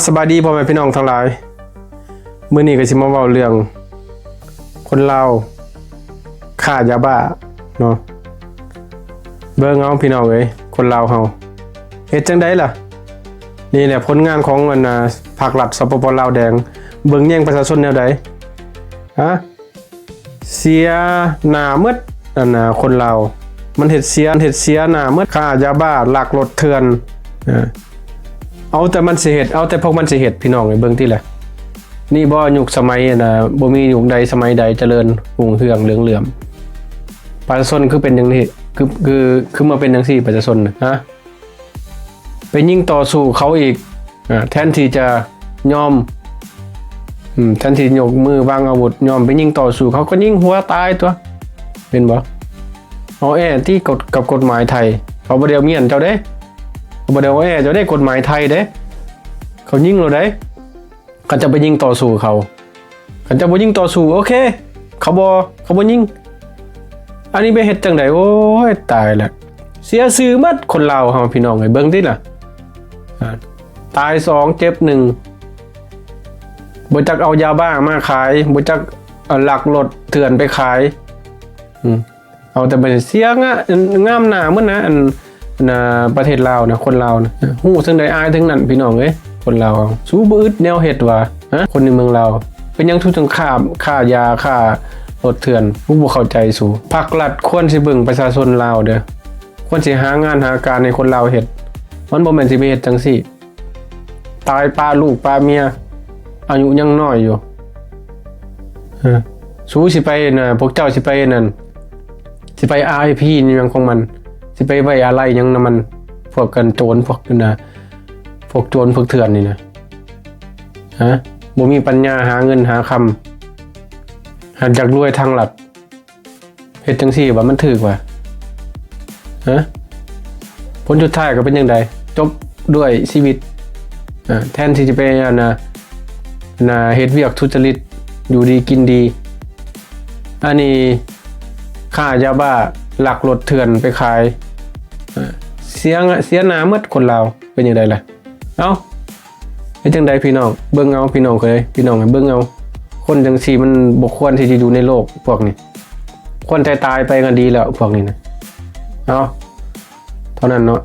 สบายดีพ่อแม่พี่น้องทั้งหลายมื้อนี้ก็สิมาเว้าเรื่องคนลาวฆ่ายาบ้าเนาะเบิ่งเอาพี่น้องเอ้ยคนลาวเฮาเฮ็ดจังได๋ล่ะนี่แหละผลงานของภาครัฐสปปลาวแดงเบิ่งแย่งประชาชนแนวใดเสียหน้าหมดคนลาวมันเฮ็ดเสียหน้าหมดฆ่ายาบ้าลักรถเถื่อนเอาแต่มันสิเฮ็ดเอาแต่พวกมันสิเฮ็ดพี่น้องเอ้ยเบิ่งติแหละนี่บ่ยุคสมัยบ่มียุคใดสมัยใดเจริญรุ่งเรืองเหลืองเหลื่อมประชาชนคือเป็นจังนี้คือมาเป็นจังซี่ประชาชนไปยิงต่อสู้เขาอีกแทนที่จะยอมแทนที่ยกมือวางอาวุธยอมไปยิงต่อสู้เขาก็ยิงหัวตายตัวเป็นบ่เอาที่กับกฎหมายไทยเขาบ่ได้เอาเมียนเจ้าเด้เขาบ่ได้เอาเจ้าได้กฎหมายไทยเด้เขายิงเราได้เขาจะไปยิงต่อสู้เขาจะบ่ยิงต่อสู้โอเคเขาบ่ยิงอันนี้ไปเฮ็ดจังได๋โอ้ยตายแล้วเสียชื่อหมดคนลาวเฮาพี่น้องเอ้ยเบิ่งติล่ะตาย2เจ็บ1บ่จักเอายาบ้ามาขายบ่จักลักรถเถื่อนไปขายเอาแต่ไปเสียงามหน้าเหมือนนะประเทศลาวนะคนลาวนะฮู้ซึ่งใดอายถึงนั้นพี่น้องเอ้ยคนลาวสู้บ่อึดแนวเฮ็ดว่าคนในเมืองลาวเป็นหยังทุกสงครามฆ่ายาฆ่ารถเถื่อนผู้บ่เข้าใจสู่ภาครัฐควรสิเบิ่งประชาชนลาวเด้อควรสิหางานหาการให้คนลาวเฮ็ดมันบ่แม่นสิไปเฮ็ดจังซี่ตายป้าลูกป้าเมียอายุยังน้อยอยู่สู้สิไปพวกเจ้าสิไปนั่นสิไป RIP นี่ยังของมันสิไปไว้อะไรยังนำมันพวกกันโจรพวกพวกโจรพวกเถื่อนนี่นะบ่มีปัญญาหาเงินหาคำหาจากรวยทางลัดเฮ็ดจังซี่ว่ามันถูกว่าผลสุดท้ายก็เป็นจังไดจบด้วยชีวิตแทนที่จะไปเฮ็ดเวียกทุจริตอยู่ดีกินดีอันนี้ฆ่ายาบ้าลักรถเถื่อนไปขายเสียหน้าหมดคนลาวเป็นจังไดล่ะเอ้าเป็นจังไดพี่น้องเบิ่งเอาพี่น้องเคยพี่น้องเบิ่งเอาคนจังซี่มันบ่ควรที่จะอยู่ในโลกพวกนี้คนตายไปก็ดีแล้วพวกนี้นะเอาเท่านั้นเนาะ